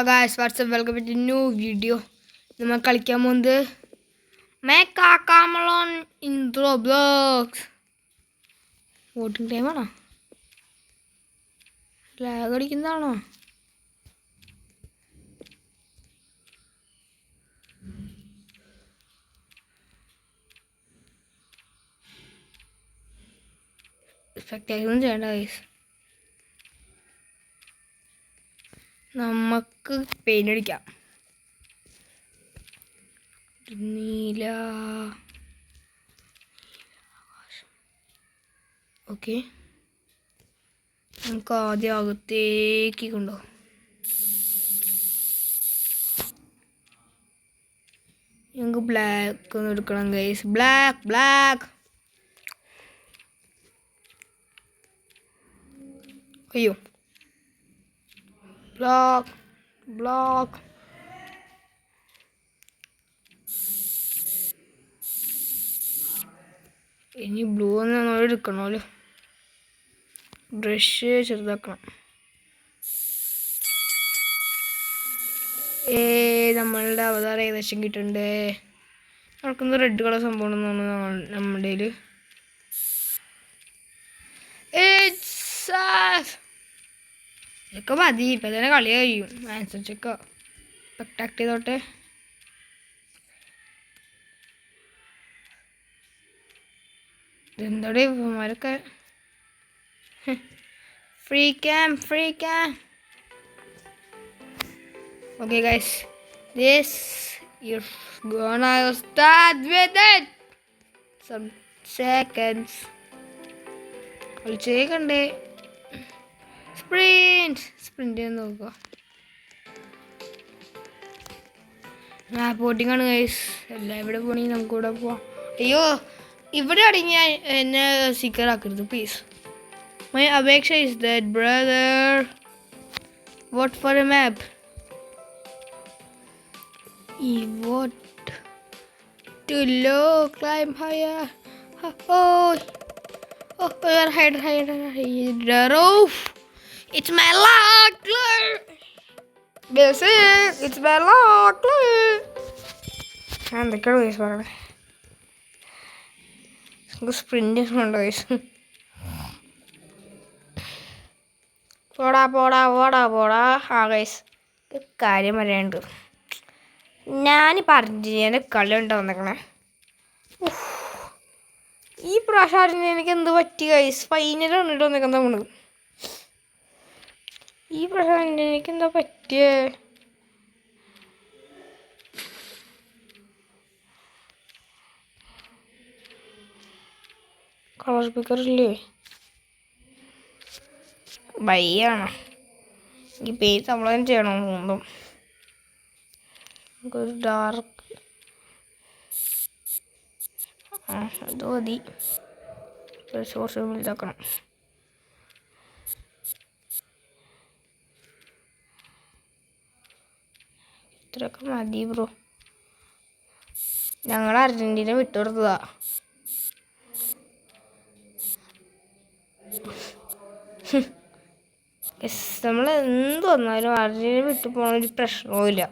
Guys, what's up? Welcome to a new video. നമ്മൾ കളിക്കാൻ പോകുന്നത് മെക്കാ കാമലോൺ ഇൻ റോബ്ലോക്സ്. വോട്ടിംഗ് ടൈമാണോ? ലാഗ് അടിക്കുന്നതാണോ? സ്പെക്ടാക്ടൊന്നും ചെയ്യണ്ട ഗൈസ്. നമുക്ക് പെയിൻ്റ് അടിക്കാം. നീല ഓക്കെ, നമുക്ക് ആദ്യം അകത്തേക്ക് കൊണ്ടുപോകാം. ഞങ്ങൾക്ക് ബ്ലാക്ക് ഒന്ന് എടുക്കണം ഗൈസ്. ബ്ലാക്ക് അയ്യോ, ബ്ലോക്ക് ഇനി ബ്ലൂ ഒന്ന് എടുക്കണമല്ലോ. ബ്രഷ് ചെറുതാക്കണം. നമ്മളുടെ അവതാരം ഏകദേശം കിട്ടുന്നുണ്ട്. നടക്കുന്ന റെഡ് കളർ സംഭവം നമ്മുടെ കയ്യിൽ. ഇതൊക്കെ മതി, ഇപ്പം തന്നെ കളി കഴിയും. അനുസരിച്ചൊക്കെ സ്പെക്ടാക്ട് ചെയ്തോട്ടെ. ഇതെന്താടെ ഇവന്മാരൊക്കെ free cam. Okay guys, this is gonna start with it. Some seconds. കളിച്ചേക്കണ്ടേ. സ്പ്രിന്റ് നോക്കുക. പോട്ടിംഗ് ആണ് ഗൈസ്. എല്ലാം ഇവിടെ പോണെങ്കിൽ നമുക്ക് ഇവിടെ പോവാം. അയ്യോ, ഇവിടെ അടങ്ങി എന്നെ സീക്കർ ആക്കരുത് പ്ലീസ്. My അപേക്ഷ is that brother. Vote for a map. Vote too low, climb higher. Oh, you're higher. Roof. It's my luck. It's my luck. എന്തൊക്കെയാണ് വയസ്സ് പറയണേ. സ്പ്രിന്റ് ഉണ്ടോ വയസ്സ്? പോടാ. ആ ഗൈസ്, കാര്യം പറയാനുണ്ട്. ഞാനിപ്പോൾ അർജന്റീനയുടെ കളി ഉണ്ടോ വന്നേക്കണേ. ഈ പ്രാവശ്യം അർജന്റീനക്ക് എന്ത് പറ്റി ഗൈസ്? ഫൈനൽ കണ്ടിട്ട് വന്നേക്കാൻ നമ്മൾ. ഈ പ്രാവശ്യം അർജന്റീനക്ക് എന്താ പറ്റിയേ? കളർ സ്പീക്കർ ഇല്ലേ? ബയ്യാണ് ഈ പേര് നമ്മളതിന് ചെയ്യണോ തോന്നും. നമുക്കൊരു ഡാർക്ക് അത് മതി. കുറച്ച് വലുതാക്കണം. ഇത്രയൊക്കെ മതി ബ്രോ. ഞങ്ങൾ അർജന്റീന വിട്ടുകൊടുത്തതാ. നമ്മൾ എന്ത് വന്നാലും അർജന്റീന വിട്ടു പോകണ ഒരു പ്രശ്നവും ഇല്ല.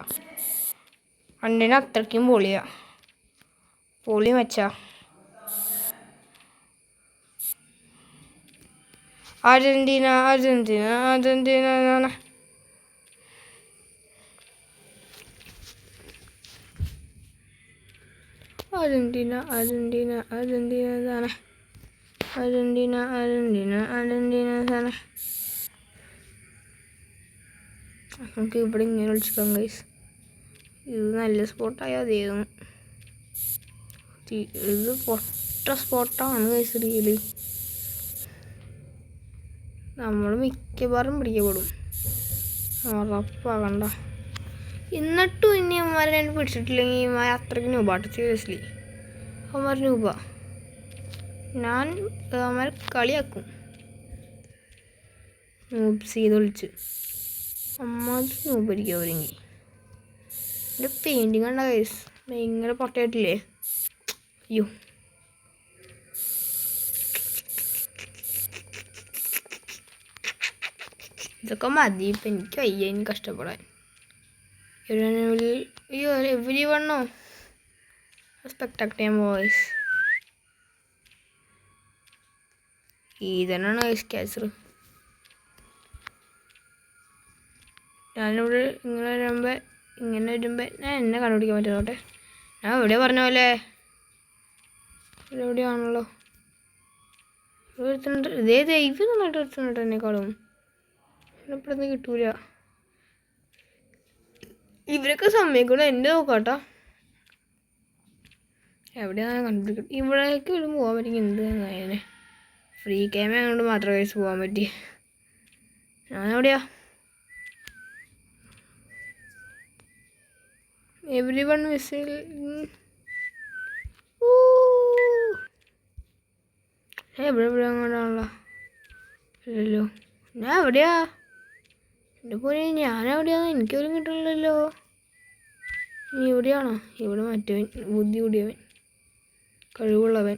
അർജന്റീന അത്രയ്ക്കും പൊളി വെച്ചാ. അർജന്റീന നമുക്ക് ഇവിടെ ഇങ്ങനെ വിളിച്ചിരിക്കാം ഗൈസ്. ഇത് നല്ല സ്പോട്ടായാൽ മതിയായിരുന്നു. ഇത് പൊട്ട സ്പോട്ടാണ് ഗൈസ്. റിയലി നമ്മൾ മിക്കവാറും പിടിക്കപ്പെടും, ഉറപ്പാകണ്ട. എന്നിട്ടും ഇനി അവന്മാരെ ഞാൻ പിടിച്ചിട്ടില്ലെങ്കിൽ ഇവന്മാർ അത്രയ്ക്ക് ന്യൂബാട്ട്. സീരിയസ്ലി അവന്മാർ ന്യൂബ. ഞാൻ അവന്മാരെ കളിയാക്കും. ന്യൂബ്സ് ചെയ്ത് വിളിച്ച് അമ്മാതിരി ന്യൂബരിക്കും അവരെങ്കിൽ. എൻ്റെ പെയിൻറ്റിങ് കണ്ട ഗൈസ് ഭയങ്കര പൊട്ടയായിട്ടില്ലേ? അയ്യോ, ഇതൊക്കെ മതി. ഇപ്പം എനിക്ക് വയ്യ ഇനി കഷ്ടപ്പെടാൻ. everyone know spectacular voice. ഇതന്നെയാണ് ഗൈസ് ക്യാച്ചർ. ഞാനിവിടെ ഇങ്ങനെ വരുമ്പോൾ ഞാൻ എന്നെ കണ്ടുപിടിക്കാൻ പറ്റുന്നോട്ടെ. ഞാൻ എവിടെയാ പറഞ്ഞ പോലെ എവിടെയാണല്ലോ ഒരുത്തുന്നുണ്ട്. ഇതേ ദൈവം നന്നായിട്ട് ഒരുത്തുന്നുണ്ട് എന്നെക്കാളും. ഇപ്പോഴൊന്നും കിട്ടൂല. ഇവരൊക്കെ സമ്മതിക്കണം എൻ്റെ നോക്കാട്ടോ. എവിടെയാണ് കണ്ടുപിടിക്കും. ഇവിടേക്ക് ഇവിടെ പോകാൻ പറ്റുമെങ്കിൽ എന്ത് അതിനെ ഫ്രീ ക്യാമറ കൊണ്ട് മാത്രമേ പോകാൻ പറ്റി. ഞാനെവിടെയാ? Everyone whistle. എവിടെ അങ്ങോട്ടാണല്ലോ. ഇല്ലല്ലോ. ഞാൻ എവിടെയാ? എൻ്റെ പോലെ ഞാനെവിടെയാന്ന് എനിക്കൊരു കിട്ടില്ലല്ലോ. നീ ഇവിടെയാണോ? ഇവിടെ മറ്റവൻ ബുദ്ധി കൂടിയവൻ, കഴിവുള്ളവൻ.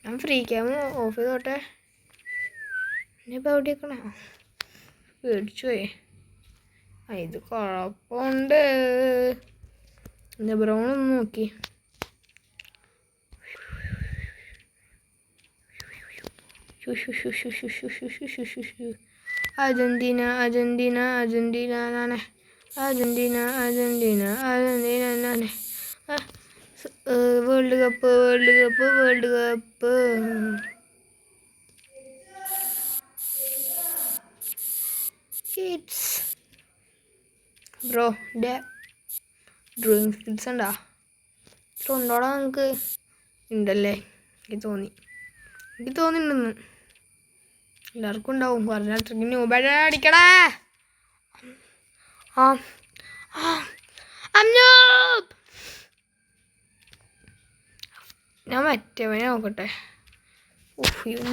ഞാൻ ഫ്രീ ക്യാമറ ഓഫ് ചെയ്തോട്ടെ. ഇനിയിപ്പോൾ എവിടെയൊക്കെയാണോ പേടിച്ചു പോയേ. ഇത് കുഴപ്പമുണ്ട്. എൻ്റെ ബ്രൗൺ ഒന്ന് നോക്കി. അർജന്റീന അർജന്റീന അർജന്റീന നാനെ അർജന്റീന അർജന്റീന അർജന്റീന നാനെ. World cup world cup world cup. Kids bro drawing skills ഉണ്ടാ? ഇത്ര ഉണ്ടോടാ നിങ്ങൾക്ക്? ഉണ്ടല്ലേ? എനിക്ക് തോന്നിയിട്ടുണ്ടെന്ന്. എല്ലാവർക്കും ഉണ്ടാവും. പറഞ്ഞാൽ ന്യൂബാഡ് അടിക്കടാ. ഞാൻ മറ്റവനെ നോക്കട്ടെ.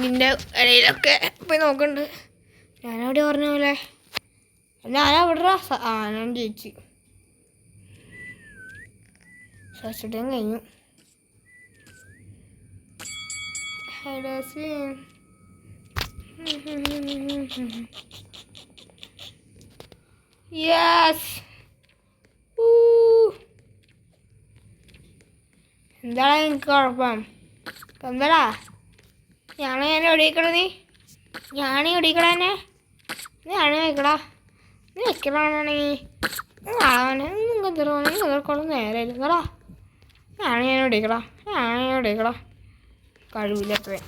നിൻ്റെ ഇടയിലൊക്കെ പോയി നോക്കണ്ട്. ഞാനവിടെ പറഞ്ഞ പോലെ ഞാനവിടെ ഞാൻ ജയിച്ചു. സർച്ചിട്ടും കഴിഞ്ഞു. യെസ്. എന്താടാ എനിക്ക് കുഴപ്പം? എന്താടാ ഞാൻ ഒടിയിക്കട? ഞാനീ ഒടിക്കടന്നെ. ഞാൻ വെക്കടാ. നീ വെക്കടാണെങ്കിൽ നിങ്ങൾക്ക് നേരെ ഇല്ലടാ. ഞാൻ ഒടിക്കടാ. കഴിവില്ലാത്തവൻ.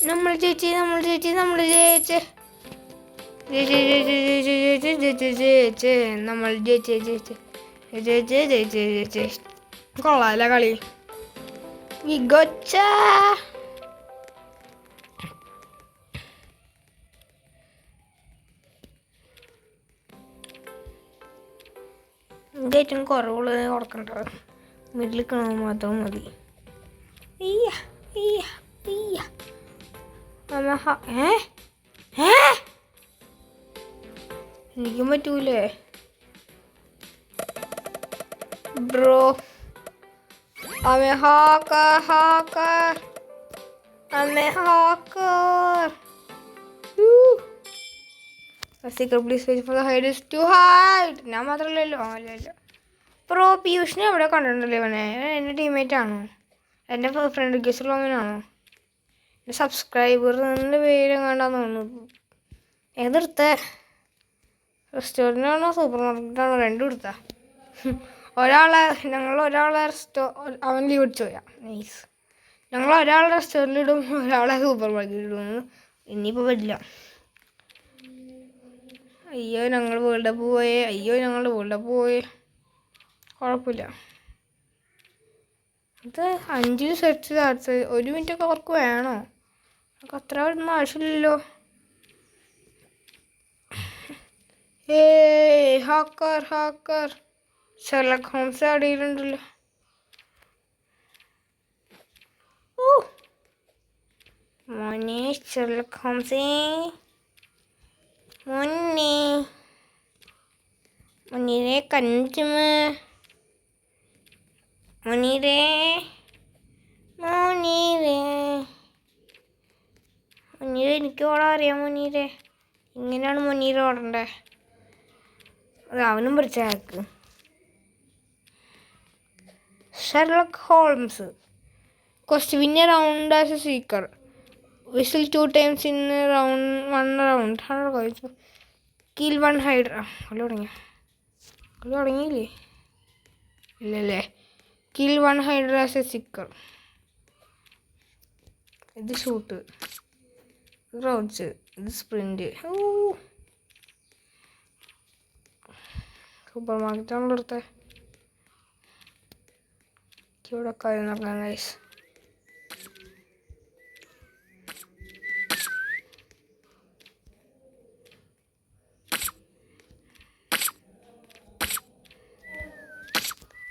നമ്മൾ ജയിച്ച് കൊള്ളാല്ല കളി. മികച്ച ഏറ്റവും കുറവുള്ളത് കൊടുക്കണ്ട. മിഡിൽ കിണർ മാത്രം മതി. എനിക്കും പറ്റൂലേ bro? hacker. Secret please wait for the hiders to hide. ഞാൻ മാത്രമല്ലല്ലോ. അല്ലല്ലോ. പ്രോ പീയൂഷിനെ എവിടെ കണ്ടിട്ടുണ്ടല്ലോ. ഇവനെ എൻ്റെ ടീംമേറ്റ് ആണോ? എൻ്റെ ഫ്രണ്ട് ഗസ്ലോമിനാണോ? എൻ്റെ സബ്സ്ക്രൈബർ എൻ്റെ പേര് കണ്ടാന്ന് തോന്നുന്നു. ഏതെടുത്ത? റെസ്റ്റോറൻ്റാണോ സൂപ്പർ മാർക്കറ്റാണോ? രണ്ടും എടുത്താ. ഒരാളെ അവൻ ലീവ് അടിച്ചു പോയാ. നൈസ്. ഞങ്ങൾ ഒരാളെ റെസ്റ്റോറൻറ്റിൽ ഇടും, ഒരാളെ സൂപ്പർ മാർക്കറ്റിൽ ഇടും. ഇനിയിപ്പോൾ പറ്റില്ല. അയ്യോ ഞങ്ങൾ വേൾഡ് കപ്പ് പോയേ. കുഴപ്പമില്ല. ഇത് 5 സെറ്റ് ചാർജ് 1 മിനിറ്റൊക്കെ അവർക്ക് വേണോ? നമുക്ക് അത്ര ഒന്നും ആവശ്യമില്ലല്ലോ. ഹാക്കർ ഷെർലക് ഹോംസ് അടിയിലുണ്ടല്ലോ. മോനെ ഷെർലക് ഹോംസേ, മുനീറെ കഞ്ചുമ, മുനീറെ എനിക്ക് ഓടാൻ അറിയാം. മുനീറെ ഇങ്ങനെയാണ് മുനീർ ഓടണ്ടേ. അത് അവനും പിടിച്ച hack. Sherlock Holmes quest win a round as a seeker. Whistle 2 times in one round. Kill 1 Hydra. കളി തുടങ്ങിയില്ലേ? ഇല്ലല്ലേ. Kill 1 Hydra as a seeker. ഇത് ഷൂട്ട്, ഇത് റോഡ്സ്, ഇത് സ്പ്രിൻറ്റ്. സൂപ്പർ മാർക്കറ്റാണല്ലോ എടുത്തത്. ഇവിടെ കാര്യം നോക്കാം ഗൈസ്.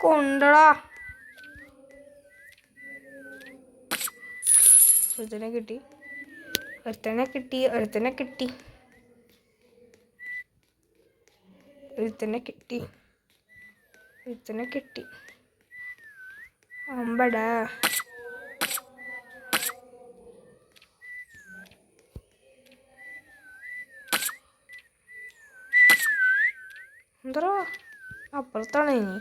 കൊണ്ടടാ. ഒരുത്തനെ കിട്ടി. അമ്പടാ. എന്താ അപ്പുറത്താണ് ഇനി.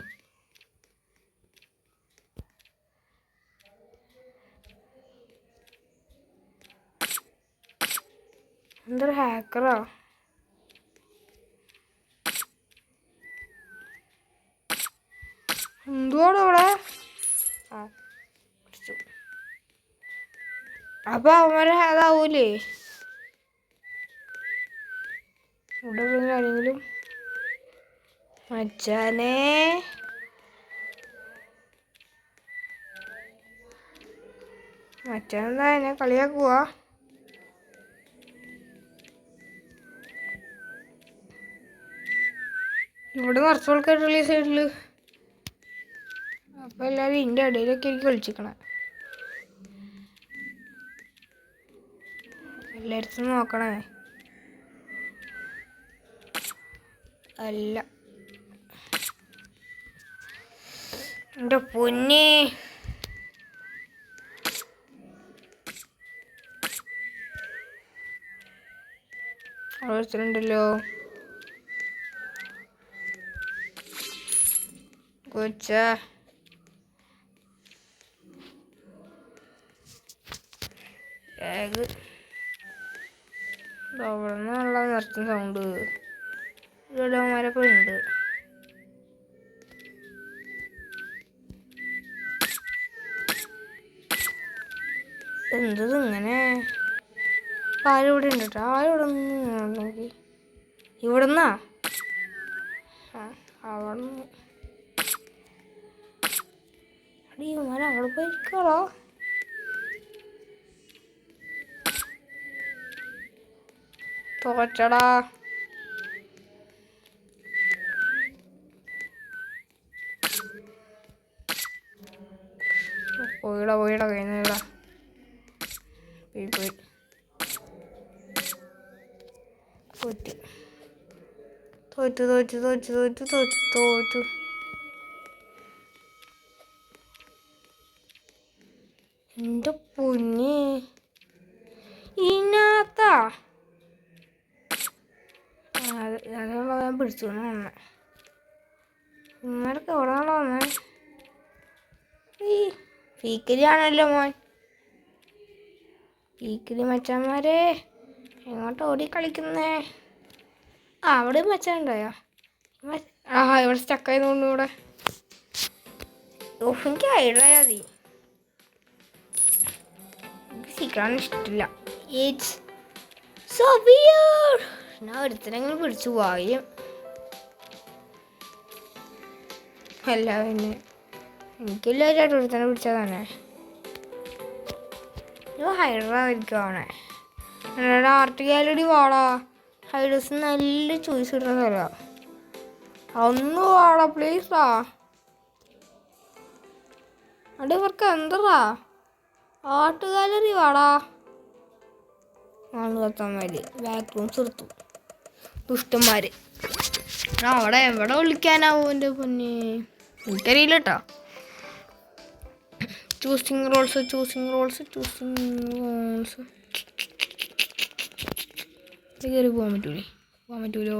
എന്തൊരു ഹാക്കറാ. എന്തുവാടോ അവിടെ? അപ്പൊ അവന്മാരെ അതാവൂലേ ഇവിടെ ആരെങ്കിലും? മച്ചാനെ മച്ചാനെന്താ എന്നെ കളിയാക്കുവാ? ഇവിടെ നിറച്ച് ആൾക്കാരുള്ള ഈ സൈഡില്. അപ്പൊ എല്ലാരും ഇതിന്റെ ഇടയിലൊക്കെ എനിക്ക് കളിച്ചിക്കണേ. എല്ലായിടത്തും നോക്കണേ. അല്ല എൻ്റെ പൊന്നേ. ഓരോരുത്തരുണ്ടല്ലോ. കൊച്ച ബാഗ് അവിടെ നിന്നുള്ള നിർത്തുന്ന സൗണ്ട്. ഇടവന്മാരൊക്കെ ഉണ്ട്. എന്തത് ഇങ്ങനെ? ആരും ഇവിടെ ഉണ്ട് കേട്ടോ. ആരും ഇവിടെ നിന്ന് ഇവിടുന്നാ അവിടുന്ന് അടിയന്മാർ അവിടെ പോയിക്കോളോ. തോറ്റടാ. പോയിടാ കഴിഞ്ഞിടാ. പോയി തോറ്റു. എൻ്റെ പൊന്നെ ഇതിനകത്താ. അതുള്ള ഞാൻ പിടിച്ചു വന്നേ. ഇമ്മരൊക്കെ എവിടെ നിന്നാണോ വന്നേ? ഈ പീക്കിരിയാണല്ലോ മോൻ. പീക്കിരി മച്ചാന്മാരെ എങ്ങോട്ട് ഓടി കളിക്കുന്നേ? അവിടെ മച്ചാൻ ഉണ്ടായോ? ഇവിടെ സ്റ്റക്കായി തോന്നുന്നു. ഇവിടെ എനിക്ക് ഐഡിയ മതി. എനിക്ക് സീക്രാൻ ഇഷ്ടമില്ല. It's so weird. ഞാൻ ഒരുത്തനെങ്കിലും പിടിച്ചു പോയും. അല്ല പിന്നെ എനിക്കില്ലായിട്ട് ഒരുത്തനെ പിടിച്ചാൽ തന്നെ ഹൈഡറായിരിക്കുവാണേ. ആർട്ട് ഗാലറി വാടാ. ഹൈഡേഴ്സ് നല്ല ചോയ്സ് കിട്ടുന്ന സ്ഥലമാണ്. ഒന്ന് വാടാ പ്ലീസാ. അവിടെ ഇവർക്ക് എന്തടാ? ആർട്ട് ഗാലറി വാടാ. കത്താന്മാര് ബാക്ക് റൂംസ് എടുത്തു. ദുഷ്ടന്മാര്. അവിടെ എവിടെ വിളിക്കാനാവും എൻ്റെ പൊന്നെ? എനിക്കറിയില്ല കേട്ടോ. ചൂസിങ് റോൾസ് കയറി പോകാൻ പറ്റൂലോ.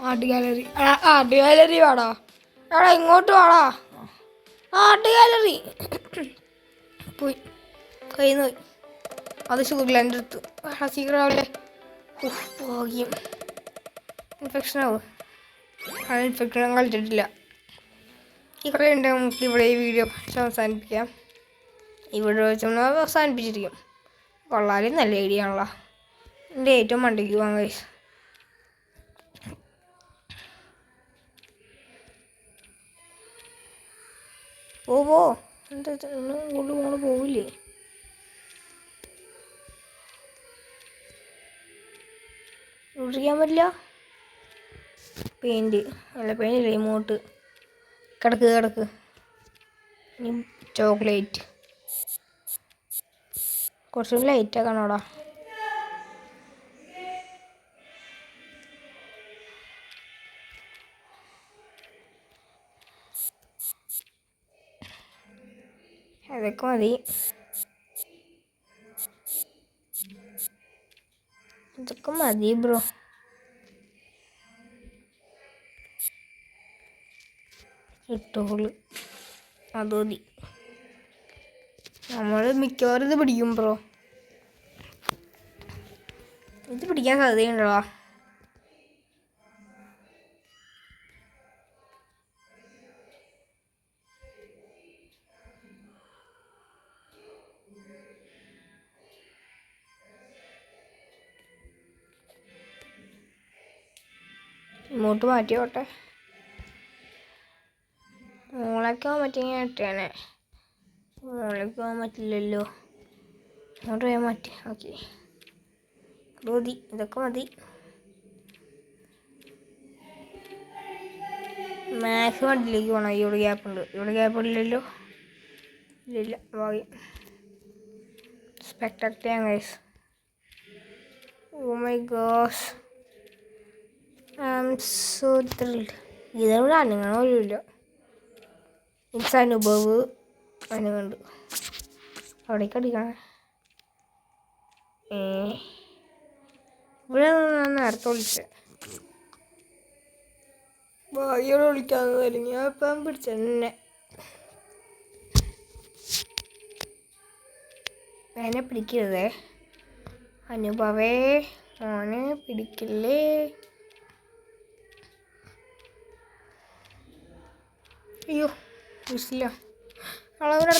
Art gallery. ആർട്ട് ഗാലറി വാടാ. എടാ ഇങ്ങോട്ട് വാടാ. ആർട്ട് ഗാലറി പോയി, കയ്യിൽ നിന്ന് പോയി. അത് ഷുഗറിൽ എൻ്റെ അടുത്ത് സീക്രട്ടാവില്ലേ. ഭാഗ്യം. ഇൻഫെക്ഷൻ ആവും. അത് ഇൻഫെക്ഷൻ കളിച്ചിട്ടില്ല. ഈ കുറേ ഉണ്ട്. നമുക്ക് ഇവിടെ ഈ വീഡിയോ അവസാനിപ്പിക്കാം. ഇവിടെ വെച്ച് നമ്മൾ അവസാനിപ്പിച്ചിരിക്കും. കൊള്ളാലും നല്ല ഐഡിയ ആണല്ലോ. എൻ്റെ ഏറ്റവും മണ്ടയ്ക്ക് പോകാൻ കഴിയും. പോ എന്താ കൊണ്ട് മോള് പോവില്ലേ? ഇടിക്കാൻ പറ്റില്ല. പെയിൻറ്റ് അല്ല, പെയിൻറ്റ് റിമോട്ട്. കിടക്ക്. ഇനി ചോക്ലേറ്റ് കുറച്ചും ലൈറ്റാക്കണോടാ. അതൊക്കെ മതി. ഇതൊക്കെ മതി ബ്രോ. ഇട്ടോള് അത് മതി. നമ്മൾ മിക്കവാറും ഇത് പിടിക്കും ബ്രോ. ഇത് പിടിക്കാൻ സാധ്യതയുണ്ടോ? ഇങ്ങോട്ട് മാറ്റിയോട്ടെ. മോളേക്ക് പോകാൻ പറ്റിയെങ്കിൽ ഇട്ടേനെ. മോളേക്ക് പോകാൻ പറ്റില്ലല്ലോ. അങ്ങോട്ട് പോയാൽ മാറ്റി. ഓക്കെ, അത് മതി. ഇതൊക്കെ മതി. മാക്സിമം വണ്ടിയിലേക്ക് പോകണം. ഇവിടെ ഗ്യാപ്പുണ്ട്. ഇവിടെ ഗ്യാപ്പില്ലല്ലോ. ഇല്ല ഭാഗ്യം. സ്പെക്ടാക്ട് ചെയ്യാം guys. Oh my gosh, I am so thrilled. ഇതവിടെ അനങ്ങണ പോലുമില്ല. ഇറ്റ്സ് അനുഭവ് അനങ്ങുന്നുണ്ട്. അവിടേക്ക് അടിക്കണേ. ഇവിടെ ഞാൻ നേരത്തെ വിളിച്ചത്. ഭാഗ്യോടെ വിളിക്കാതെ ഞാൻ ഇപ്പം പിടിച്ചെന്നെ. എന്നെ പിടിക്കരുതേ അനുഭവേ, മോനെ പിടിക്കില്ലേ. അയ്യോ വിളിച്ചില്ല. അവിടെ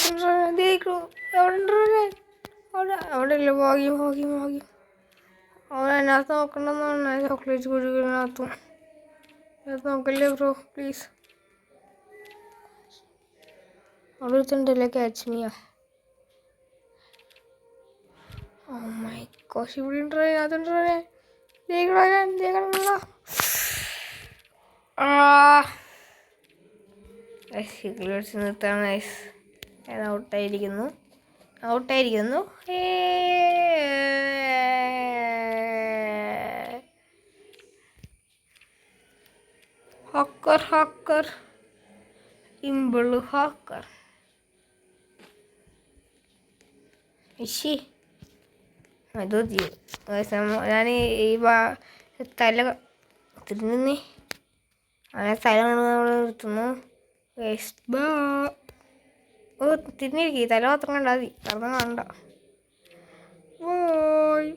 ഇല്ല. ഭാഗ്യം. അവിടെ അതിനകത്ത് നോക്കണ്ടെന്നാണ്. ചോക്ലേറ്റ് കുഴിക്കകത്തും അത് നോക്കല്ലേ ബ്രോ പ്ലീസ്. അവിടെ വെച്ചിട്ടുണ്ടല്ലേ ക്യാച്ച് മീയാ. ഓ മൈ ഗോഷ്, ഇവിടെ ഉണ്ടോ? അതുണ്ടോ? നിർത്താൻ നൈസ്. ഞാൻ ഔട്ടായിരിക്കുന്നു. Hacker ഇമ്പിള് hacker. അത് ഞാൻ ഈ തല തിരിഞ്ഞേ. അങ്ങനെ തല നമ്മൾ നിർത്തുന്നു. ഓ തിരിഞ്ഞിരിക്കും. തല മാത്രം കണ്ടാൽ മതി. കാരണം കണ്ട. ഓയ്.